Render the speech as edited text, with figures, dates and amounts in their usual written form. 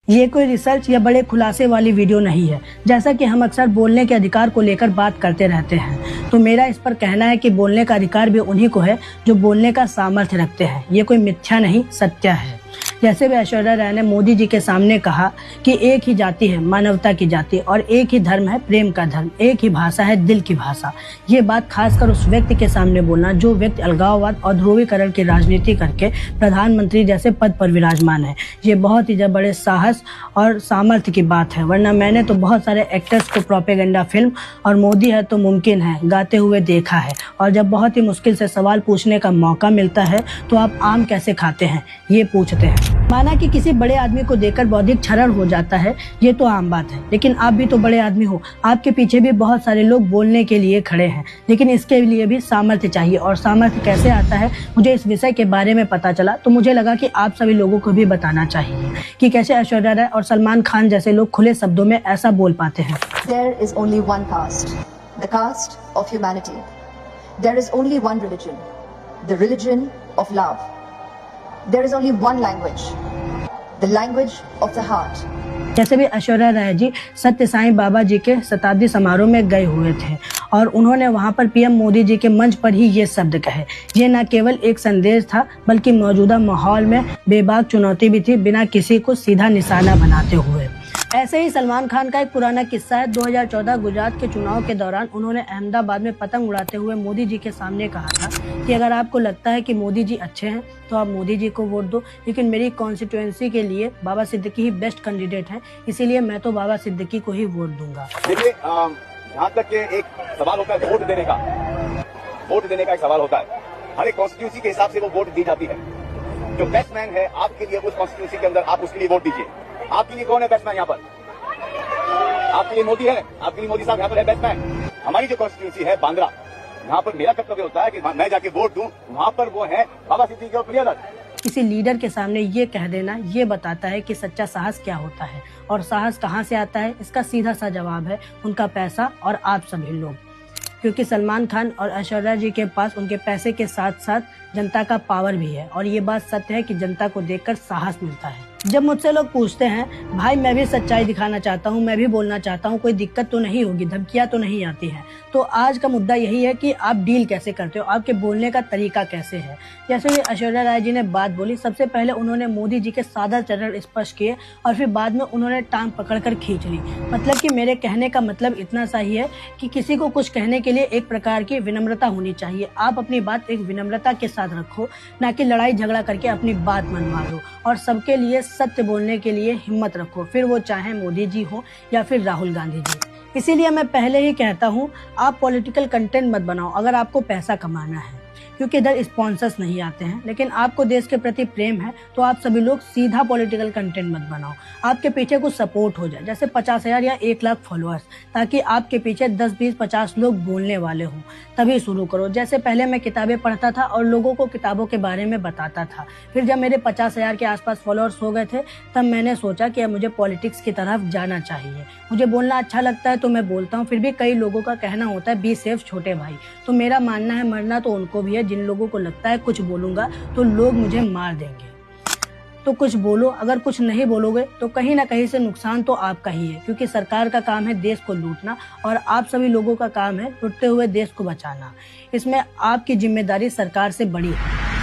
ये कोई रिसर्च या बड़े खुलासे वाली वीडियो नहीं है। जैसा कि हम अक्सर बोलने के अधिकार को लेकर बात करते रहते हैं, तो मेरा इस पर कहना है कि बोलने का अधिकार भी उन्हीं को है जो बोलने का सामर्थ्य रखते हैं। ये कोई मिथ्या नहीं, सत्य है। जैसे भी ऐश्वर्या राय ने मोदी जी के सामने कहा कि एक ही जाति है, मानवता की जाति, और एक ही धर्म है, प्रेम का धर्म, एक ही भाषा है, दिल की भाषा। ये बात खासकर उस व्यक्ति के सामने बोलना जो व्यक्ति अलगाववाद और ध्रुवीकरण की राजनीति करके प्रधानमंत्री जैसे पद पर विराजमान है, ये बहुत ही बड़े साहस और सामर्थ्य की बात है। वरना मैंने तो बहुत सारे एक्टर्स को प्रोपेगेंडा फिल्म और मोदी है तो मुमकिन है गाते हुए देखा है, और जब बहुत ही मुश्किल से सवाल पूछने का मौका मिलता है तो आप आम कैसे खाते हैं ये पूछते हैं। माना कि किसी बड़े आदमी को देखकर बौद्धिक क्षरण हो जाता है, ये तो आम बात है, लेकिन आप भी तो बड़े आदमी हो, आपके पीछे भी बहुत सारे लोग बोलने के लिए खड़े हैं, लेकिन इसके लिए भी सामर्थ्य चाहिए। और सामर्थ्य कैसे आता है, मुझे इस विषय के बारे में पता चला तो मुझे लगा कि आप सभी लोगों को भी बताना चाहिए कि कैसे ऐश्वर्या राय और सलमान खान जैसे लोग खुले शब्दों में ऐसा बोल पाते हैं। There is only one caste, the caste of humanity. There is only one religion, the religion of love. There is only one language, the language of the heart. जैसे भी ऐश्वर्या राय जी सत्य साईं बाबा जी के शताब्दी समारोह में गए हुए थे और उन्होंने वहां पर पीएम मोदी जी के मंच पर ही ये शब्द कहे। ये न केवल एक संदेश था बल्कि मौजूदा माहौल में बेबाक चुनौती भी थी, बिना किसी को सीधा निशाना बनाते हुए। ऐसे ही सलमान खान का एक पुराना किस्सा है। 2014 गुजरात के चुनाव के दौरान उन्होंने अहमदाबाद में पतंग उड़ाते हुए मोदी जी के सामने कहा था कि अगर आपको लगता है कि मोदी जी अच्छे हैं तो आप मोदी जी को वोट दो, लेकिन मेरी कॉन्स्टिट्यूएंसी के लिए बाबा सिद्दीकी ही बेस्ट कैंडिडेट हैं, इसीलिए मैं तो बाबा सिद्दीकी को ही वोट दूंगा। देखिए, जहाँ तक एक सवाल होता है वोट देने का एक सवाल होता है। हर एक कॉन्स्टिट्यूंसी के हिसाब से वो वोट दी जाती है। जो बेस्टमैन है आपके लिए उस कॉन्स्टिट्यूंसी के अंदर, आप उसके लिए वोट दीजिए। आपके लिए कौन है बेस्टमैन यहाँ पर? आपके लिए मोदी है, आपके लिए मोदी साहब यहाँ पर है बेस्टमैन। हमारी जो कॉन्स्टिट्यूंसी है बांद्रा, यहाँ पर मेरा कर्तव्य होता है कि मैं जाके वोट दूं, वहाँ पर वो है बाबा सिद्दीकी और प्रियदर्शन। किसी लीडर के सामने ये कह देना ये बताता है कि सच्चा साहस क्या होता है, और साहस कहाँ से आता है इसका सीधा सा जवाब है उनका पैसा और आप सभी लोग। क्योंकि सलमान खान और ऐश्वर्या जी के पास उनके पैसे के साथ साथ जनता का पावर भी है, और ये बात सत्य है कि जनता को देखकर साहस मिलता है। जब मुझसे लोग पूछते हैं भाई मैं भी सच्चाई दिखाना चाहता हूँ, मैं भी बोलना चाहता हूँ, कोई दिक्कत तो नहीं होगी, धमकियाँ तो नहीं आती हैं, तो आज का मुद्दा यही है कि आप डील कैसे करते हो, आपके बोलने का तरीका कैसे है। जैसे कि ऐश्वर्या राय जी ने बात बोली, सबसे पहले उन्होंने मोदी जी के सादा चरण स्पर्श किए और फिर बाद में उन्होंने टांग पकड़कर खींच ली। मतलब कि मेरे कहने का मतलब इतना सा ही है कि किसी को कुछ कहने के लिए एक प्रकार की विनम्रता होनी चाहिए। आप अपनी बात एक विनम्रता के साथ रखो, ना कि लड़ाई झगड़ा करके अपनी बात मनवा लो, और सबके लिए सत्य बोलने के लिए हिम्मत रखो, फिर वो चाहे मोदी जी हो या फिर राहुल गांधी जी। इसीलिए मैं पहले ही कहता हूँ आप पॉलिटिकल कंटेंट मत बनाओ अगर आपको पैसा कमाना है, क्योंकि इधर स्पॉन्सर्स नहीं आते हैं। लेकिन आपको देश के प्रति प्रेम है तो आप सभी लोग सीधा पॉलिटिकल कंटेंट मत बनाओ। आपके पीछे कुछ सपोर्ट हो जाए, जैसे 50,000 या 1 लाख फॉलोअर्स, ताकि आपके पीछे 10, 20, 50 लोग बोलने वाले हों, तभी शुरू करो। जैसे पहले मैं किताबें पढ़ता था और लोगों को किताबों के बारे में बताता था, फिर जब मेरे 50,000 के आसपास फॉलोअर्स हो गए थे तब मैंने सोचा कि अब मुझे पॉलिटिक्स की तरफ जाना चाहिए। मुझे बोलना अच्छा लगता है तो मैं बोलता हूँ, फिर भी कई लोगों का कहना होता है बी सेफ छोटे भाई, तो मेरा मानना है मरना तो उनको भी है जिन लोगों को लगता है कुछ बोलूंगा तो लोग मुझे मार देंगे। तो कुछ बोलो, अगर कुछ नहीं बोलोगे तो कहीं ना कहीं से नुकसान तो आपका ही है, क्योंकि सरकार का काम है देश को लूटना और आप सभी लोगों का काम है लुटते हुए देश को बचाना। इसमें आपकी जिम्मेदारी सरकार से बड़ी है।